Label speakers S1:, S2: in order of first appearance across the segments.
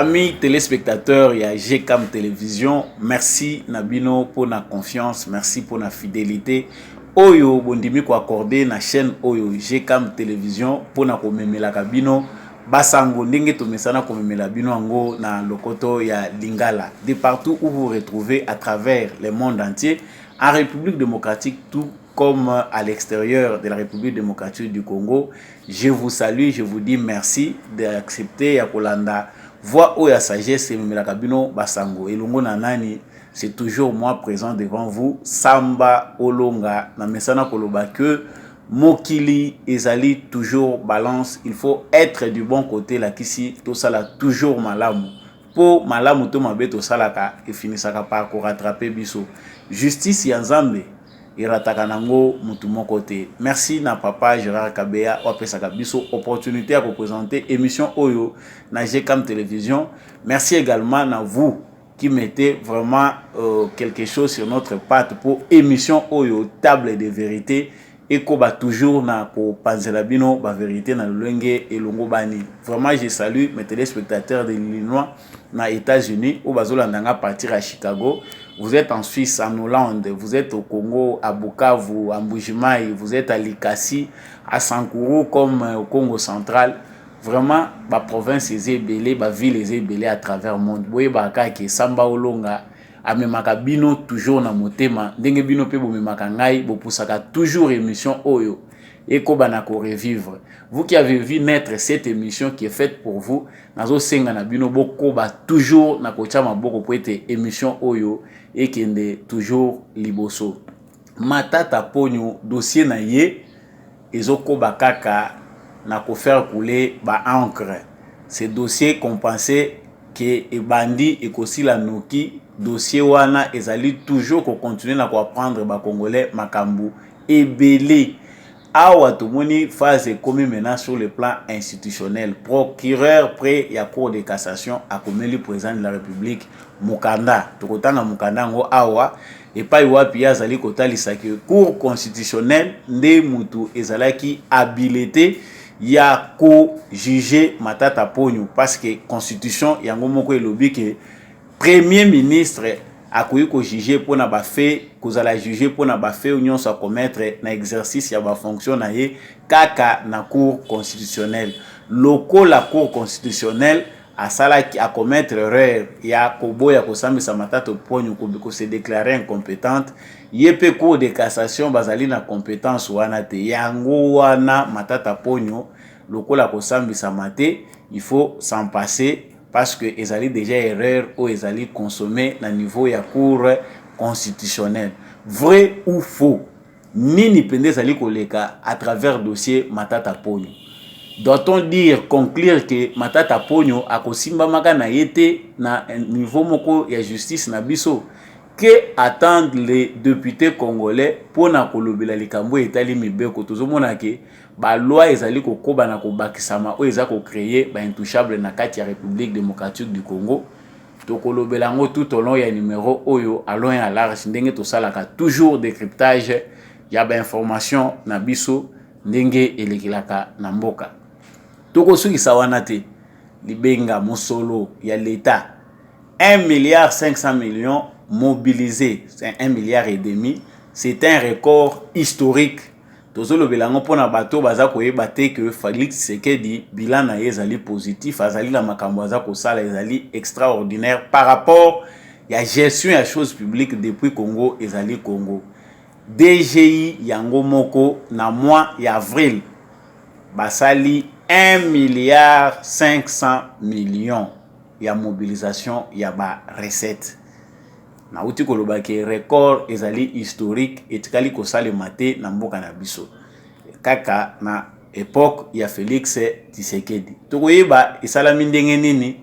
S1: Amis téléspectateurs, il y a GCAM Télévision. Merci Nabino pour la confiance, merci pour la fidélité. Oyo bondimi ko accordé na chaîne Oyo GCAM Télévision pour na komemela kabino basango ndenge to mesana komemela bino ango na lokoto ya Lingala. De partout où vous retrouvez à travers le monde entier, en République démocratique tout comme à l'extérieur de la République démocratique du Congo, je vous salue, je vous dis merci d'accepter ya kolanda voix ou ya sagesse memela kabino basango elongo na nani. C'est toujours moi présent devant vous. Samba Olonga na mesana koloba que Mokili ezali toujours balance. Il faut être du bon côté la kisi to sala toujours malamu. Po malamu to mabe to salaka et finisaka par ko rattraper biso. Justice ya Nzambe irataka nango mutu moko te. Merci na papa Gérard Kabeya wapesaka biso opportunité à représenter émission Oyo na GCAM Télévision. Merci également na vous qui mettez vraiment quelque chose sur notre patte pour émission Oyo table de vérité et qu'on va toujours na ko panzela bino ba vérité na lolenge et longo bani. Vraiment je salue mes téléspectateurs de l'Illinois na États-Unis ou bazolandanga partir à Chicago. Vous êtes en Suisse, en Hollande, vous êtes au Congo, à Bukavu, à Mbujimaï, vous êtes à Likasi, à Sankuru comme au Congo central. Vraiment, la province est belée, la ville est belée à travers le monde. Vous voyez, que Samba Olonga, amemaka bino toujours na motema. Ndenge bino pe bomemaka ngai, bopusaka toujours émission Oyo. Et kobana ko revivre. Vous qui avez vu naître cette émission qui est faite pour vous, nazo senga na bino bokoba toujours na kocha maboko po ete émission Oyo et kende toujours liboso. Matata Ponyo dossier na ye ezokoba kaka na ko faire couler ba encre. Ce dossier qu'on pensait que ebandi ekosila noki dossier wana ezali toujours ko continuer na ko apprendre ba congolais makambu ebele. Awa tomoni phase comme maintenant sur le plan institutionnel. Procureur près ya cour de cassation a comme le président de la République Mukanda. Tokotanga Mukanda ngo awa et pas wapi azali kotalisa que cour constitutionnelle nde mutu ezalaki habilité ya ko juger Matata Ponyo parce que constitution yango moko elobi que premier ministre akoyi ko juger pona ba fait kozala juger pona ba fait union sa commettre na exercice ya ba fonction na ye kaka na cour constitutionnelle. Loko la cour constitutionnelle a sala qui a commettre erreur ya koboya ko sambisa Matata Ponyo ko se déclarer incompétente yepe cour de cassation bazali na compétence wana te yango wana Matata Ponyo loko la ko sambisa mate il faut s'en passer parce que ezali déjà erreur ou ezali consommé na niveau ya cour constitutionnelle. Vrai ou faux? Nini pende ezali koleka à travers dossier Matata Ponyo. Doit-on dire, conclure que Matata Ponyo a kosimba maka na yete na niveau moko ya justice na biso? Que attendent les députés congolais pour na kolobela likambo etali mibeko tozomona ke ba loi ezali kokoba na kobakisama o ezali ko créer ba intouchable na kati ya République démocratique du Congo to kolobela ngo tout au long ya numéro oyo alon ya large ndenge to salaka toujours décryptage ya ba information na biso ndenge elekilaka na mboka toko sukisa wana te libenga mosolo ya l'état 1,5 milliard mobilisé, c'est 1,5 milliard. C'est un record historique. Tozolo belango pona bato baza koyeba te que Félix Tshisekedi bilan na ezali positif, azali la makambo aza ko sala ezali extraordinaire par rapport ya gestion ya choses publiques depuis Congo ezali Congo. DGI yango moko na mois ya avril basali 1,5 milliard ya mobilisation ya ba recette. Na uti koloba ke record ezali historique etikali kosale mate na mboka na biso kaka na époque ya Félix Tshisekedi tokoyeba esalami ndenge nini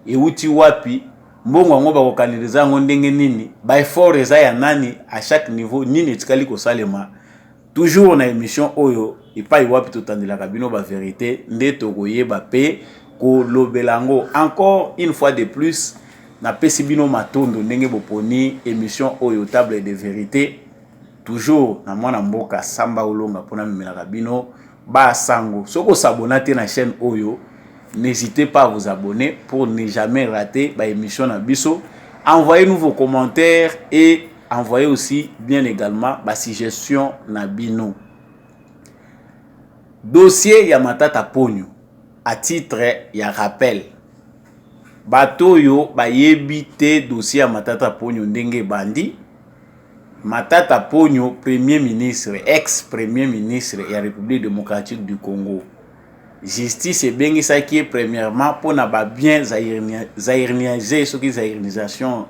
S1: euti wapi mbongo ngo bakokaniriza ngo ndenge nini ba effort eza ya nani à chaque niveau nini etikali kosalema toujours na émission Oyo epai wapi totandelaka bino ba vérité nde tokoyeba pe kolobelango encore une fois de plus na pesi bino matondo ndenge boponi émission Oyo table de vérité toujours na mwana mboka Samba Olonga pona memela bino ba sango soko s'abonner na chaîne Oyo n'hésitez pas à vous abonner pour ne jamais rater l'émission Nabiso. Envoyez-nous vos commentaires et envoyez aussi bien également la suggestion Nabino. Dossier ya Matata Ponyo à titre ya rappel. Batoyo ba yebite dossier ya Matata Ponyo ndenge bandi. Matata Ponyo, premier ministre, ex-premier ministre de la République démocratique du Congo. Justice et bien ça qui est premièrement pour na ba bien zairniager ce qui zairnisation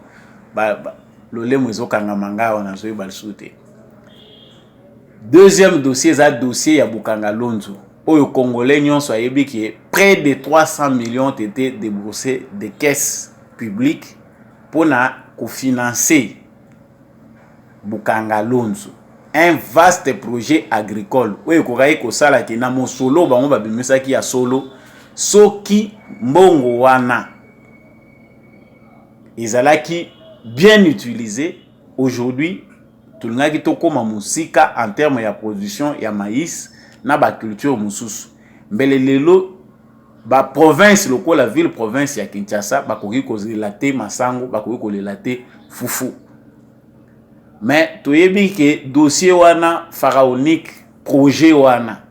S1: le lemozo kangamanga on a zoé balsoute. Deuxième dossier, c'est le dossier ya Bukanga Lonzo. Au Congolais nyonso ayebi qui près de 300 millions ont été déboursés des caisses publiques pour na financer Bukanga Lonzo, un vaste projet agricole. Oui, kokai ko sala ki na mo solo bango ba bimisa ki ya solo soki mbongo wana ezalaki bien utilisé aujourd'hui tulingaki to koma musika en termes ya production ya maïs na ba culture mususu mbele lelo ba province loko la ville province ya Kinshasa ba koki ko relate masango ba koki ko relate fufu. Mais toyebi que dossier wana pharaonique projet wana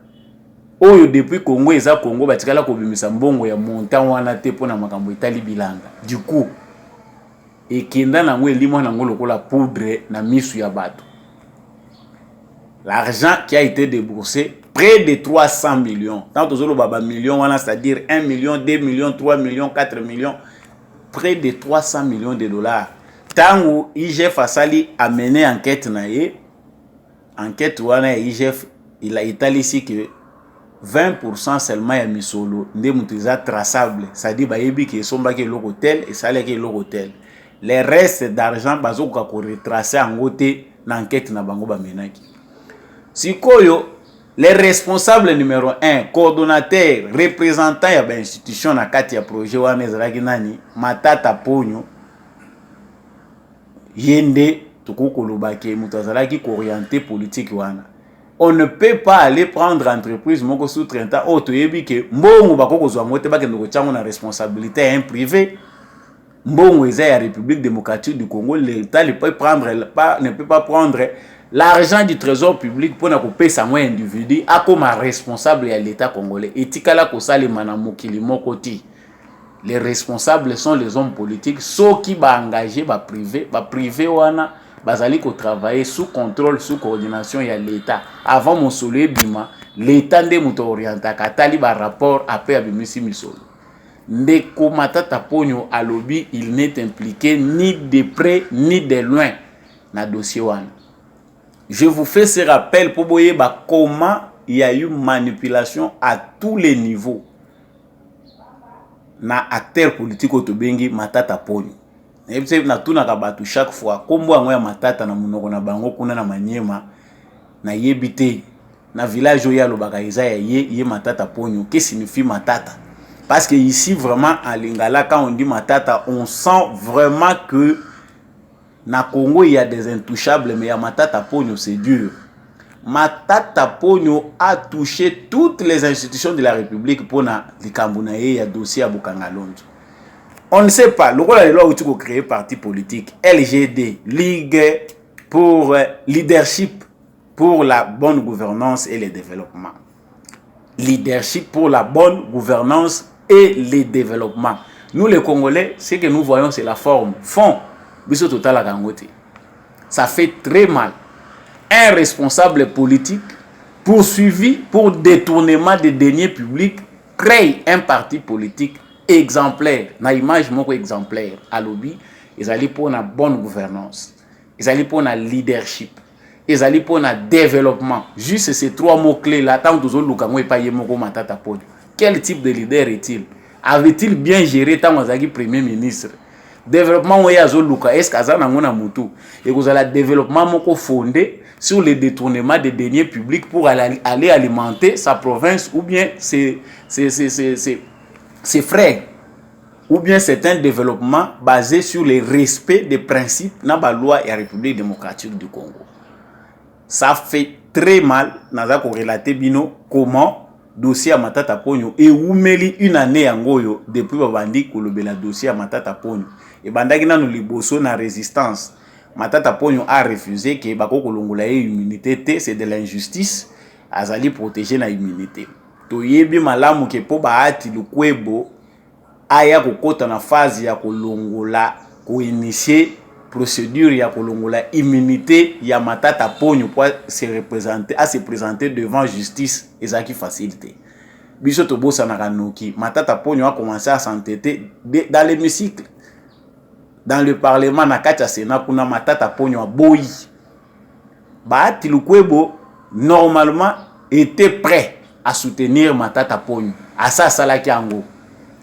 S1: oyo depuis Congo eza Congo batikala ko bimisa mbongo ya montant wana te pona makambo etali bilanga. Du coup ekenda nango elimo nango lokola poudre na misu ya bato. L'argent qui a été déboursé près de 300 millions. Tant aux baba millions wana c'est-à-dire 1 million, 2 millions, 3 millions, 4 millions, près de 300 millions de dollars. Tango IGF a sali a mené enquête naie, enquête wana IGF il a étalé ici que 20% seulement ya misolo nde mutiza traçable, ça dit ba yebi que somba ke l'hôtel et sale ke l'hôtel. Les restes d'argent bazo ko retracer en côté na enquête na bango ba menaki. Sikoyo les responsables numéro 1, coordonnateur, représentant ya ba institution na kati ya projet wana ezalaki nani Matata Ponyo yende tukukoloubake mutazalaki orienté politique wana. On ne peut pas aller prendre entreprise moko sous-traitant otoyebi ke mbongo bakoko zwa mote bakende ko tsango na responsabilité un privé. Mbongo eza ya République démocratique du Congo, l'État ne peut pas prendre l'argent du trésor public pour na kopesa moi individu a comme responsable ya l'État congolais. Etikala ko salema na mokili moko ti. Les responsables sont les hommes politiques, ceux qui ba engagé ba privé wana bazali ko travailler sous contrôle, sous coordination ya l'État. Avant mon soleil bima, l'État nde muto orienta katali ba rapport après abimisi misolo. Ndeko Matata Ponyo alobi, il n'est impliqué ni de près ni de loin na dossier wana. Je vous fais ce rappel pour voyez comment il y a eu manipulation à tous les niveaux. Na acteur politique otobengi Matata Ponyo. Ebise na tuna kabatu chaque fois kombo ango ya Matata na munoko na bango kuna na Manyema na yebite na village oya lobaka eza ya ye Matata Ponyo. Qu'est-ce que signifie Matata? Parce que ici vraiment à Lingala quand on dit Matata, on sent vraiment que na Congo il y a des intouchables mais à Matata Ponyo c'est dur. Matata Ponyo a touché toutes les institutions de la République pour na likambunaye ya dossier à Bukanga Lonzo. On ne sait pas, le rôle de la loi où tu peux créer parti politique, LGD, Ligue pour leadership pour la bonne gouvernance et le développement. Leadership pour la bonne gouvernance et le développement. Nous les Congolais, ce que nous voyons c'est la forme, fond, biso total à Gangote. Ça fait très mal. Un responsable politique poursuivi pour détournement des deniers publics crée un parti politique exemplaire, na image moko exemplaire à lobby, ils allaient pour la bonne gouvernance, ils allaient pour la leadership, ils allaient pour le développement. Juste ces trois mots clés là, tant que vous avez pas yemoko Matata Ponyo. Quel type de leader est-il? Avait-il bien géré tant que premier ministre? Développement est-ce que et vous avez le développement moko fondé sur le détournement des deniers publics pour aller alimenter sa province ou bien ses frères, ou bien c'est un développement basé sur le respect des principes dans la loi et la République démocratique du Congo. Ça fait très mal, nous avons relaté bino comment dossier ya Matata Ponyo et oumeli une année yango depuis babandi kolobela dossier ya Matata Ponyo et bandaki nanu liboso na résistance. Matata Ponyo a refusé que bako kolongola immunité, c'est de l'injustice, azali protéger na immunité. Toyebi malamu ke po Bahati Lukwebo aya kokota na phase ya kolongola ko initier procédure ya kolongola immunité ya Matata Ponyo pour se présenter devant justice ezaki facilité. Biso to bossa na kanoki Matata Ponyo a commencé à s'entêter dans l'hémicycle, dans le parlement na kati ya Sénat kuna Matata Ponyo a boyi. Bahati Lukwebo normalement était prêt à soutenir Matata Ponyo. À ça salaki ango.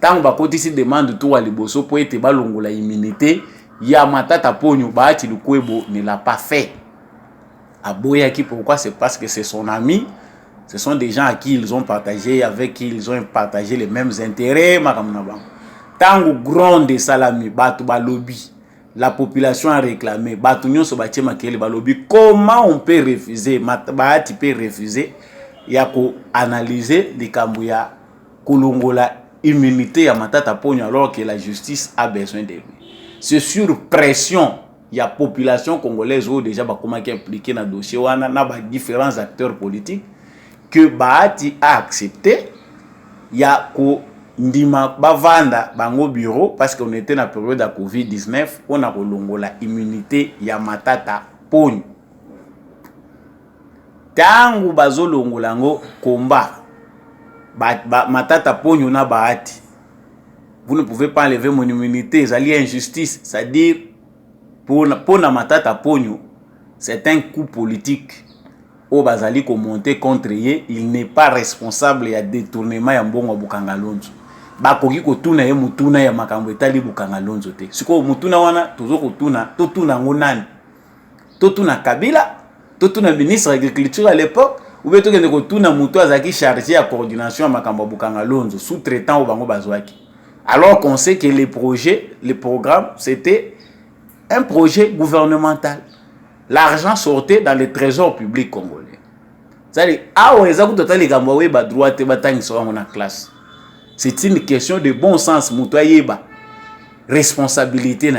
S1: Tant ba kotisi demande tout à liboso pour être balongola immunité ya Matata Ponyo, Bahati Lukwebo ne l'a pas fait. Aboyaki, pourquoi? C'est parce que c'est son ami. Ce sont des gens à qui ils ont partagé, avec qui ils ont partagé les mêmes intérêts. Tango grand de salami, batu balobi. La population a réclamé. Batu nyon so batie makele balobi. Comment on peut refuser? Bahati peut refuser. Yako analyser les kambouya kolongola immunité ya Matata Ponyo alors que la justice a besoin de lui. C'est sur pression, il y a population congolaise où déjà qui impliqué dans le dossier, on a différents acteurs politiques que Bahati a accepté. Il y a ndima bavanda bango bureau parce qu'on était dans la période de Covid-19, on a kolongola immunité ya Matata Ponyo. Tangu bazo longolango combat Matata Ponyo na Bahati. Vous ne pouvez pas enlever mon immunité, c'est injustice. C'est-à-dire, pour na Matata Ponyo, c'est un coup politique. Au Bazali ko monter contre ye, il n'est pas responsable ya détournement ya mbongo Bukanga Lonzo. Bakoki ko tuna ye mutuna ya makambo etali Bukanga Lonzo te. Siko mutuna wana tozo ko tuna, to tuna ngonani. To tuna Kabila, to tuna ministre de l'agriculture à l'époque, ou bien to kende ko tuna mutu azaki chargé ya coordination ya makambo Bukanga Lonzo, sous-traitant au bango bazwaki. Alors qu'on sait que les projets, les programmes, c'était un projet gouvernemental. L'argent sortait dans le trésor public congolais. C'est-à-dire, c'est une question de bon sens. Responsabilité.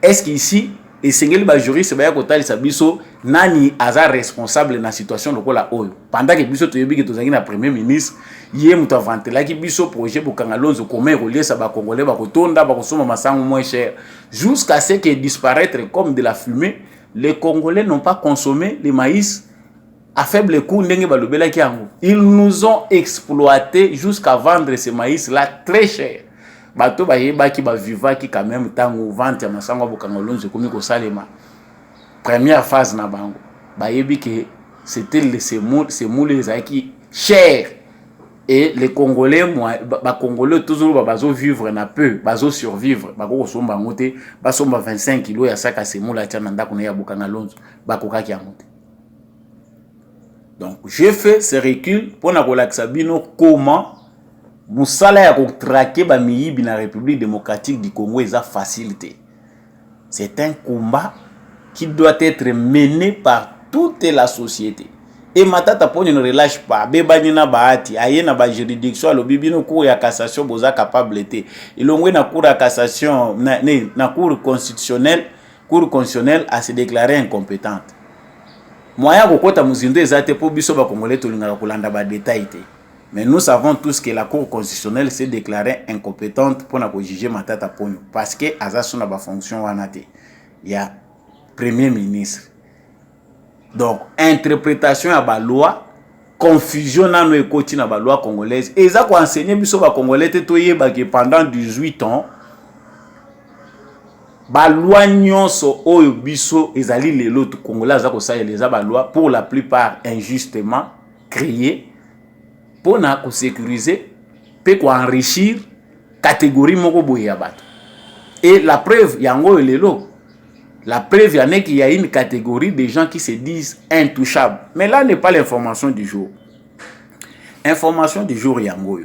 S1: Est-ce qu'ici, et singeli ba juriste ba yakotali sabiso nani aza responsable na situation lokola oyo pendant que biso toyebi que tozangi na premier ministre yé muto avantela ki biso projet Bukanga Lonzo comment relier ça ba congolais ba kotonda ba kosoma masango moins cher jusqu'à ce que disparaître comme de la fumée. Les Congolais n'ont pas consommé le maïs à faible coût ndenge balobela ki yango. Ils nous ont exploité jusqu'à vendre ce maïs là très cher. Bato ba yeba ki ba viva ki quand même tango vente ya masango Bukanga Lonzo komi ko salema première phase na bango ba yebi que c'était les semoule qui cher et les Congolais ba Congolais toujours ba bazo vivre na peu bazo survivre ba ko somba ngote ba somba 25 kg ya saka semoule atia na ndako na ya Bukanga Lonzo ba koka ki ngote. Donc j'ai fait ce recul pour na kolakisa bino comment Moussala ya traquer ba miyibi na République démocratique du Congo est facilité. C'est un combat qui doit être mené par toute la société. Et Matata Ponyo ne relâche pas. Bebani na Bahati, aye na ba juridiction lo bibino cour ya cassation boza capable té. Ilongwe na cour ya cassation na cour constitutionnelle a se déclaré incompétente. Moya kokota muzindo ezate po biso ba congolais to linga kolanda ba détail té. Mais nous savons tous que la Cour constitutionnelle s'est déclarée incompétente pour juger Matata Ponyo. Parce que Azasuna ba fonction wanate. Il y a Premier ministre. Donc, interprétation à la loi, confusion dans nos côtés na ba loi congolaise. Et ça quoi enseigner biso ba congolais te toyeba que pendant 18 ans, ba loi nyonso oyo biso ezali lelo to congolais za ko sa les ba loi pour la plupart injustement créées. Pour sécuriser, pour enrichir catégorie moko boye ya bato. Et la preuve, yango elelo. La preuve, il y en a qu'il y a une catégorie de gens qui se disent intouchables. Mais là n'est pas l'information du jour. Information du jour yango.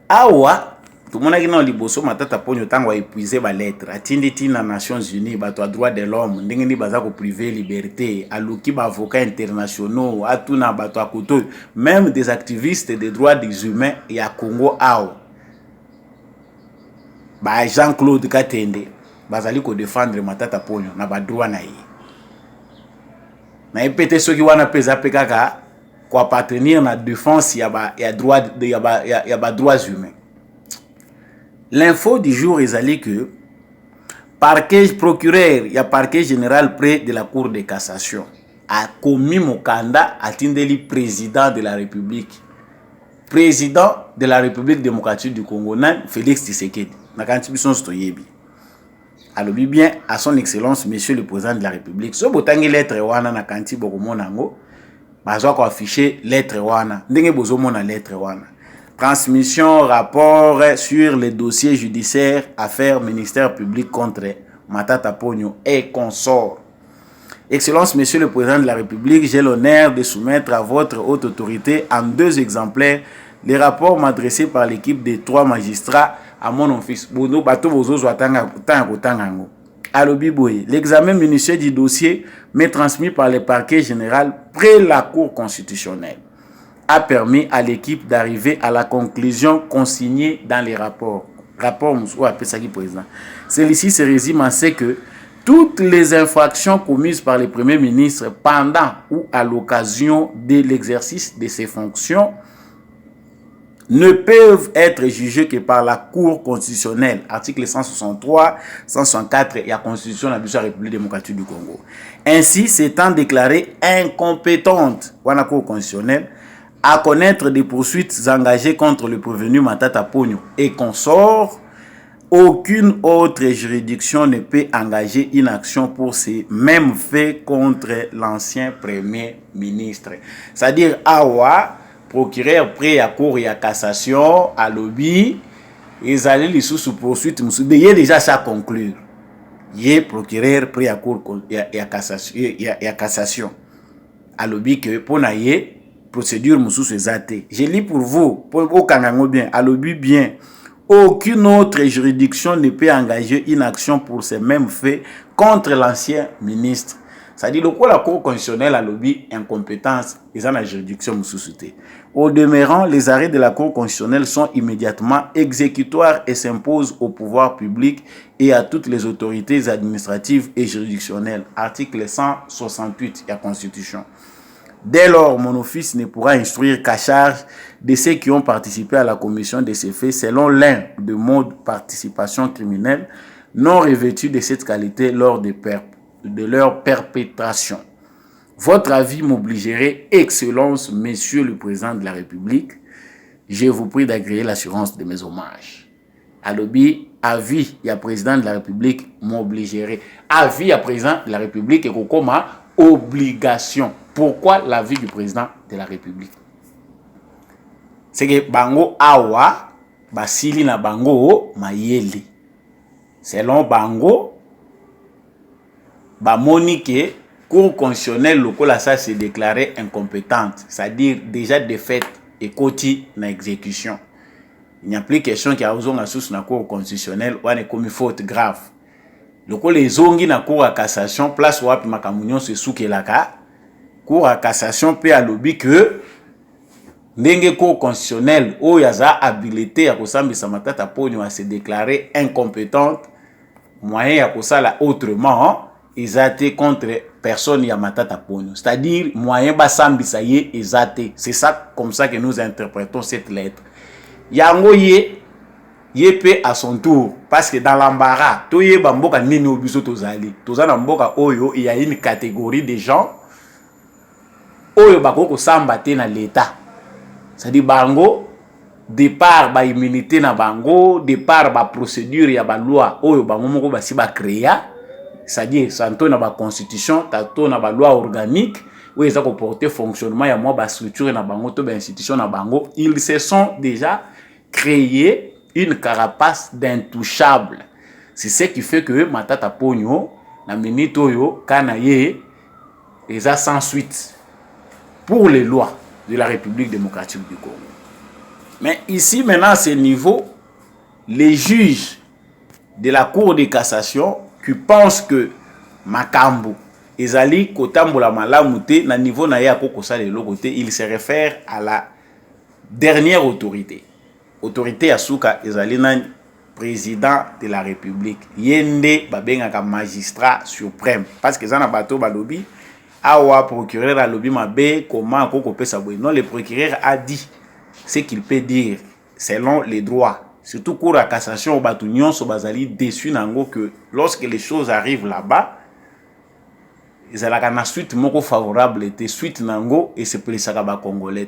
S1: Awa, tout le monde a dit non liboso matata ponyo tango épuiser ba lettre atindi tina Nations Unies ba to droit de l'homme ndenge ni baza ko privé liberté aluki ba avocats internationaux atuna ba to akoto même des activistes des droits des humains ya Congo ao ba Jean-Claude Katende bazali ko défendre matata ponyo na ba droit na ye na epete soki wana peza pekaka ko appartenir na défense ya droit ya ba droits humains. L'info du jour est allé que parquet procureur, il y a parquet général près de la Cour de cassation a commis Mokanda à Tindeli président de la République. Président de la République démocratique du Congo, Félix Tshisekedi. Alors bien à son excellence monsieur le président de la République. So botangi lettre wana na kanti bokomonango bazo ko afficher lettre wana. Ndenge bozo mona lettre wana. Transmission rapport sur les dossiers judiciaires, affaires ministère public contre Matata Ponyo et consorts. Excellence, Monsieur le Président de la République, j'ai l'honneur de soumettre à votre haute autorité en 2 exemplaires les rapports m'adressés par l'équipe des 3 magistrats à mon office. L'examen minutieux du dossier m'est transmis par le parquet général près la Cour constitutionnelle a permis à l'équipe d'arriver à la conclusion consignée dans les rapports. Celui-ci se résume en ce que toutes les infractions commises par le Premier ministre pendant ou à l'occasion de l'exercice de ses fonctions ne peuvent être jugées que par la Cour constitutionnelle. Article 163, 164 et la Constitution de la République démocratique du Congo. Ainsi, s'étant déclarée incompétente par la Cour constitutionnelle à connaître des poursuites engagées contre le prévenu Matata Ponyo et consorts, aucune autre juridiction ne peut engager une action pour ces mêmes faits contre l'ancien Premier ministre. C'est-à-dire, Awa, procureur près à cour et à cassation, à lobby, ils allaient les sous poursuite, il y a déjà ça à conclure. Il y a procureur près à cour et à cassation, à lobby que pour naïe, procédure moussous exaté. Je lis pour vous, pour au Kangango bien, à l'objet bien. Aucune autre juridiction ne peut engager une action pour ces mêmes faits contre l'ancien ministre. C'est-à-dire le la Cour constitutionnelle a lobby incompétence, ils ont la juridiction moussous. Au demeurant, les arrêts de la Cour constitutionnelle sont immédiatement exécutoires et s'imposent au pouvoir public et à toutes les autorités administratives et juridictionnelles. Article 168 de la Constitution. Dès lors, mon office ne pourra instruire qu'à charge de ceux qui ont participé à la commission de ces faits selon l'un de modes de participation criminelle non revêtus de cette qualité lors de leur perpétration. Votre avis m'obligerait, Excellence, Monsieur le Président de la République, je vous prie d'agréer l'assurance de mes hommages. À l'objet, avis, il y a Président de la République m'obligerait. Avis, il y a Président de la République et comme obligation. Pourquoi l'avis du président de la République? C'est que Bango Awa, Basili na Bango Mayeli. Selon Bango, Monique, Cour constitutionnelle local ça s'est déclarée incompétente, c'est-à-dire déjà défaite et côté na exécution. Il n'y a plus question qu'il y a besoin de la Cour constitutionnelle ou une commis faute grave. Local les zongi na Cour à cassation place ou api makamunyon se soukelaka. Cour à cassation peut à lobby que ndenge cour constitutionnelle ou yaza habilité à kosambisa Matata Ponyo à se déclarer incompétente moyen à kosala autrement ils été contre personne ya Matata Ponyo, c'est-à-dire moyen basambisa ye ezate. C'est ça comme ça que nous interprétons cette lettre. Yango ye pe à son tour parce que dans l'embarras to ye bamboka nini obiso tozali tozana mboka oyo il y a une catégorie de gens oyo bakoko samba te na l'état, c'est-à-dire bango départ ba immunité na bango départ ba procédure ya ba loi oyo bango moko basi ba créer, c'est-à-dire santo na ba constitution tato na ba loi organique où ils ont porter fonctionnement ya moi ba structure na bango to ba institution na bango, ils se sont déjà créé une carapace d'intouchable. C'est ce qui fait que Matata Ponyo na minute oyo kana ye eza sans suite pour les lois de la République démocratique du Congo. Mais ici, maintenant, à ce niveau, les juges de la Cour de cassation qui pensent que Makambo ezali kotambola malamu te na niveau na ya kokosala eloko te, il se réfère à la dernière autorité. Autorité ya suka ezali na président de la République. Yende babengaka magistrat suprême parce que ça na bato balobi awa procureur a lobby mabe comment koko pesa boy. Non, le procureur a dit ce qu'il peut dire selon les droits. Surtout cour à cassation au bato nyonso bazali déçu nango que lorsque les choses arrivent là-bas, ils ont la suite moko favorable était suite nango et c'est pour les ba congolais.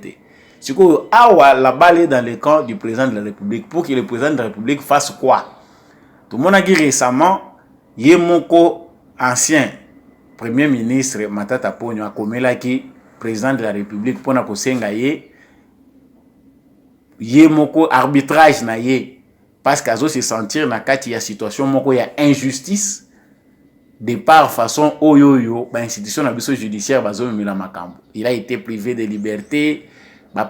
S1: C'est que awa la balle est dans le camp du président de la République pour que le président de la République fasse quoi? Tout le monde a dit récemment Yemoko ancien Premier ministre Matata Ponyo a komelaki président de la République pour na kosenga ye moko arbitrage na ye parce qu'azo se sentir na kati ya situation moko ya injustice de par façon oyoyo ba institution na biso judiciaire bazo mela makambo. Il a été privé de liberté,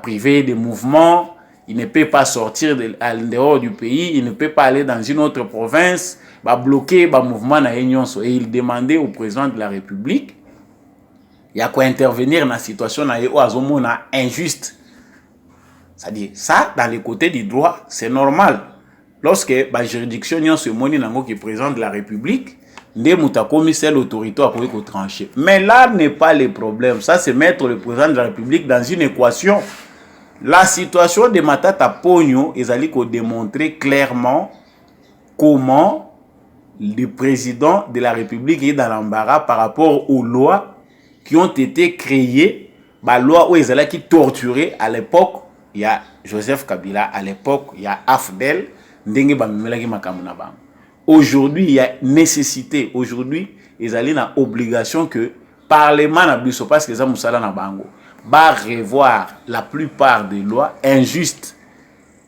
S1: privé de mouvement, il ne peut pas sortir à dehors du pays, il ne peut pas aller dans une autre province, bloquer le mouvement na yenyonso. Et il demandait au président de la République il y a quoi intervenir dans la situation na yo azomona injuste. C'est-à-dire, ça, dans les côtés du droit, c'est normal. Lorsque la juridiction n'y a ce moni nango qui est président de la République, ne mouta commissaire l'autorité à pouvoir trancher. Mais là n'est pas le problème. Ça, c'est mettre le président de la République dans une équation. La situation de Matata Ponyo, ils allaient démontrer clairement comment le président de la République est dans l'embarras par rapport aux lois qui ont été créées, la loi où ils allaient qui torturaient à l'époque. Il y a Joseph Kabila, à l'époque, il y a Afdel, aujourd'hui, il y a nécessité, aujourd'hui, ils ont une obligation que le Parlement n'a plus, parce que ça va revoir la plupart des lois injustes.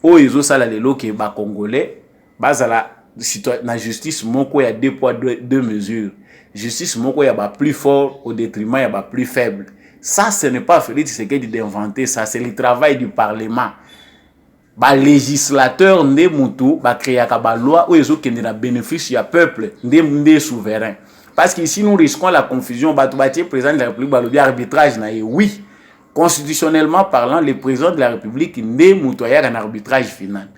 S1: Où ils ont ça, les lois qui sont congolais, la justice, il y a deux poids, deux mesures. Justice, il y a plus fort au détriment, il y a plus faible. Ça, ce n'est pas Félix Tshisekedi d'inventer ça, c'est le travail du Parlement. Les législateurs ne mutu ba créer la loi où ils ont qu'un bénéfice du peuple, des souverains. Parce qu'ici nous risquons la confusion. Le président de la République le arbitrage oui, constitutionnellement parlant, le président de la République ne mutu un arbitrage final.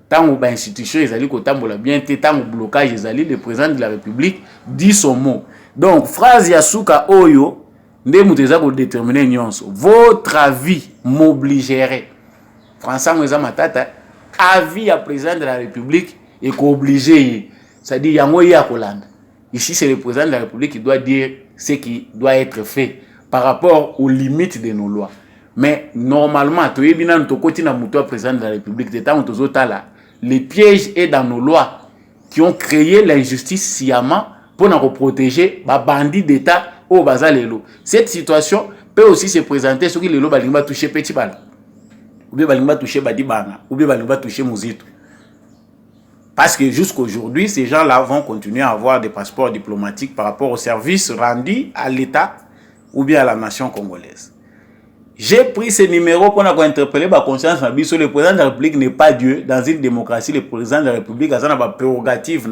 S1: Tant que l'institution ils allaient kotambola bien, tant que blocage ils allaient, le président de la République dit son mot. Donc phrase Yasuka Oyo. Déterminer votre avis m'obligerait. François Moïse Matata, avis à président de la République et qu'obligé. C'est-à-dire, yango ya Hollande. Ici, c'est le président de la République qui doit dire ce qui doit être fait par rapport aux limites de nos lois. Mais normalement, tu es bien dans côté na muto président de la République, le piège est dans nos lois qui ont créé l'injustice sciemment pour nous protéger les bandits d'État. Cette situation peut aussi se présenter sur les lots balimba toucher petit bal. Ou bien balimba toucher badibana, ou bien balimba toucher muzito. Parce que jusqu'aujourd'hui, ces gens-là vont continuer à avoir des passeports diplomatiques par rapport aux services rendus à l'État ou bien à la nation congolaise. J'ai pris ce numéro pour interpeller ma conscience. Le président de la République n'est pas Dieu. Dans une démocratie, le président de la République a une prérogative.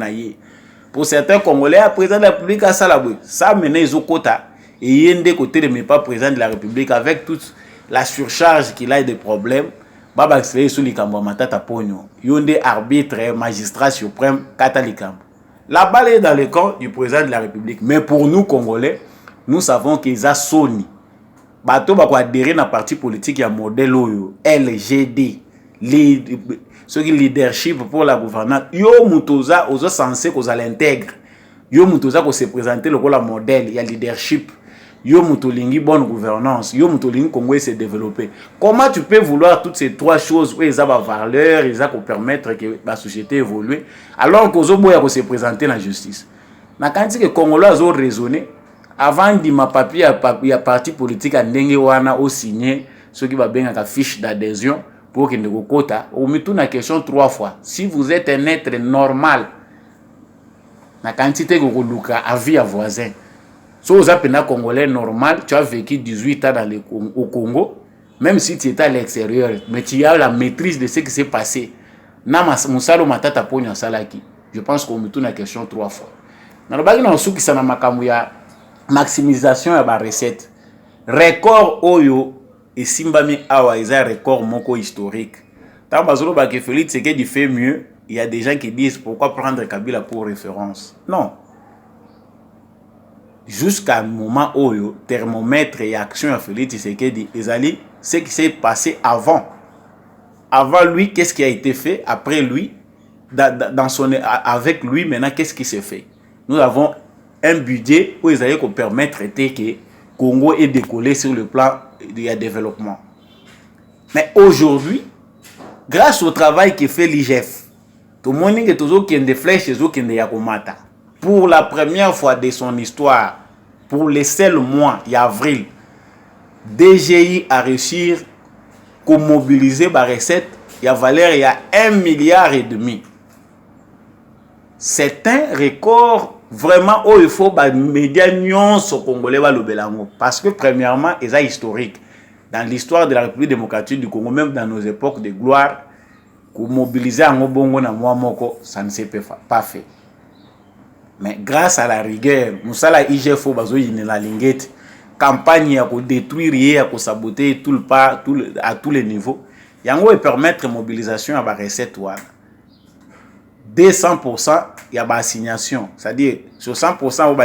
S1: Pour certains Congolais, le président de la République a ça. Ça mène les quotas. Et il y a des côtés de mes pas président de la République avec toute la surcharge qu'il a des problèmes. Baba Xlé sous les Kambo Matata Ponyo. Il y a des arbitres, magistrats suprêmes, Katalikambo. La balle est dans le camp du président de la République. Mais pour nous, Congolais, nous savons qu'ils ont Sony. Bato ba ko adhérer na parti politique ya modèle oyo LGD ce qui leadership pour la gouvernance yo mutoza ozo censé ko za l'intègre yo mutoza ko se présenter le la modèle ya leadership yo mutolingi bonne gouvernance yo mutolingi Congo se développer. Comment tu peux vouloir toutes ces trois choses où ils ont valeur ils ont permettre que la société évolue alors que zo boya ko se présenter la justice na kanti que Congolais ont raisonné avant de ma papier à parti politique à ndenge wana au signé ce qui va bien à fiche d'adhésion pour que nous quota on met tout la question 3 fois si vous êtes un être normal la quantité que vous luka avis à voisin si vous êtes un Congolais normal tu as vécu 18 ans au Congo même si tu étais à l'extérieur mais tu as la maîtrise de ce qui s'est passé na musalo matata ponya salaki. Je pense qu'on me tourne la question 3 fois. Na lobaki na osuki sana makambo ya maximisation ya ba recette. Record oyo esimbami awa eza record moko historique. Tant bazolo ba ke Félix Tshisekedi fait mieux, il y a des gens qui disent pourquoi prendre Kabila pour référence. Non. Jusqu'à un moment oyo thermomètre et action à Félix Tshisekedi ezali ce qui s'est passé avant. Avant lui, qu'est-ce qui a été fait? Après lui, avec lui, maintenant, qu'est-ce qui s'est fait? Nous avons un budget où ils allaient permettre que Congo ait décollé sur le plan du développement. Mais aujourd'hui, grâce au travail que fait l'IGF, tout le monde est toujours qui a des flèches qui ont Yakomata. Pour la première fois de son histoire, pour les seuls mois, il y a avril, DGI a réussi à mobiliser la recette, il y a valeur, il y a 1,5 milliard. C'est un record vraiment où il faut que les médias congolais parce que premièrement, ils sont historiques. Dans l'histoire de la République démocratique du Congo, même dans nos époques de gloire, pour mobiliser un bongo na moko, ça ne s'est pas fait. Mais grâce à la rigueur, nous avons IGF la linguette, campagne à détruire, à saboter tout le pas, à tous les niveaux. Il y a un permettre la mobilisation à la recette. 200%, il y a une assignation. C'est-à-dire, sur 100%,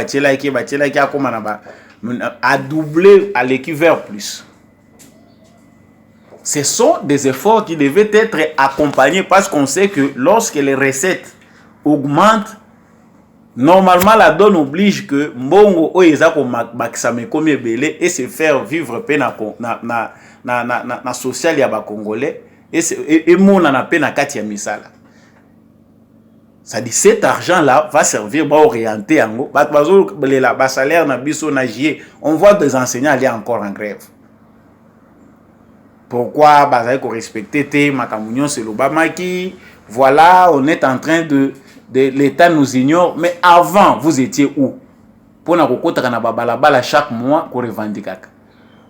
S1: à doubler à l'équivalent plus. Ce sont des efforts qui devaient être accompagnés parce qu'on sait que lorsque les recettes augmentent, normalement la donne oblige que mbongo oyezako maxame comme belé et se faire vivre pe na social ya ba congolais et mona na pe na kati ya misala. Ça dit cet argent là va servir pour orienter yango ba salaire na biso na JE. On voit des enseignants aller encore en grève. Pourquoi bazay ko respecter te makamunyon c'est l'obamaki. Voilà, on est en train de l'État nous ignore, mais avant, vous étiez où? Pour na kokota na babalabala chaque mois qu'on revendique.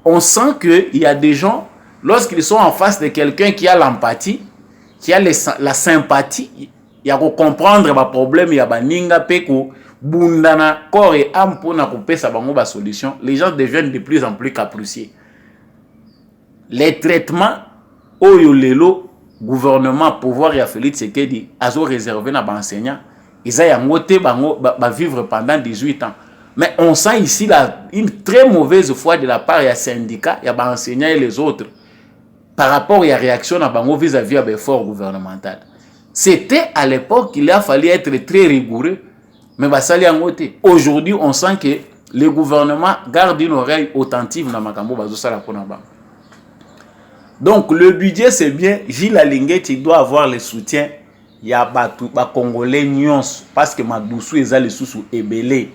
S1: On sent qu'il y a des gens, lorsqu'ils sont en face de quelqu'un qui a l'empathie, qui a la sympathie, il y a qu'on comprendre les problèmes, il y a baninga peko bundana corps et âme pour na couper sa bango ba solution. Les gens deviennent de plus en plus capricieux. Les traitements oyo lelo gouvernement pouvoir ya Félix Tshisekedi azo réservé na ba enseignants ils a yangote bango ba vivre pendant 18 ans. Mais on sent ici une très mauvaise foi de la part des syndicats, il y a ba enseignants et les autres par rapport à la réaction à bango vis-à-vis de l'effort gouvernemental. C'était à l'époque qu'il a fallu être très rigoureux, mais ba sali yangote. Aujourd'hui, on sent que le gouvernement garde une oreille attentive na makambo bazo sala pona ba. Donc le budget c'est bien, Gilles Alinguet il doit avoir le soutien. Il y a ba Congolais nyons parce que Madoussou eza le sous ebelé.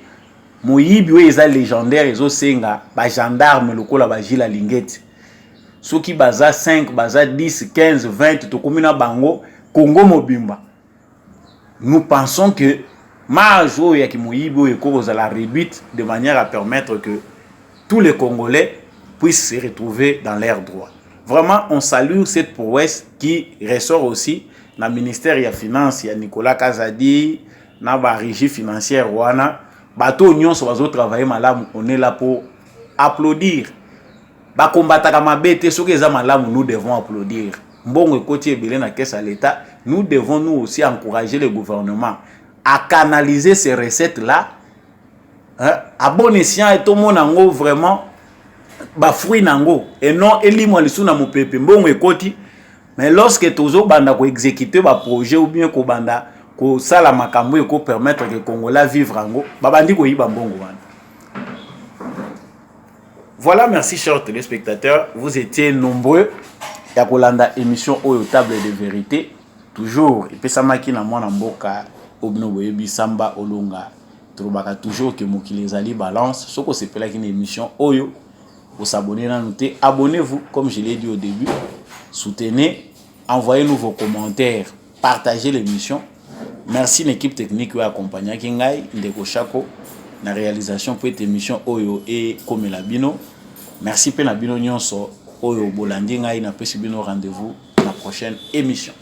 S1: Moyibi we eza légendaire ezo senga ba gendarme lokola ba Gilles Alinguet. Ceux qui baza 5, baza 10, 15, 20 to komina bango Congo mobimba. Nous pensons que marge ya ki Moyibi eko la réduite de manière à permettre que tous les Congolais puissent se retrouver dans leurs droits. Vraiment, on salue cette prouesse qui ressort aussi dans le ministère des Finances. Il y a Nicolas Kazadi, dans la régie financière Rwanda. Bateau Union sur les autres travailler malam, on est là pour applaudir. Ba combattre comme bête, ceux qui sont malam, nous devons applaudir. Bon côté belé na caisse à l'État, nous devons nous aussi encourager le gouvernement à canaliser ces recettes là. À bon escient et tout le monde vraiment. Ba fruit nango et non elimo lisu na mopepe mbongo ekoti mais lorsque tozo banda ko exécuter ba projet ou bien ko banda ko sala makambo e ko permettre que Congolais vivre ango ba bandi ko yiba mbongo wana. Voilà, merci chers téléspectateurs, vous étiez nombreux ya kolanda émission Oyo Table de Vérité toujours epesamaki na mwana mboka obno boyebi Samba Olonga trobaka toujours que mokili ezali balance soko sepelaki na émission Oyo. Pour s'abonner, abonnez-vous, comme je l'ai dit au début. Soutenez, envoyez-nous vos commentaires, partagez l'émission. Merci l'équipe technique qui a accompagné Kingai, Ndeko Chako, la réalisation pour cette émission Oyo et Komelabino. Merci Penabino Nyonso, Oyo Bolandi Ngai, na Pesibino rendez-vous la prochaine émission.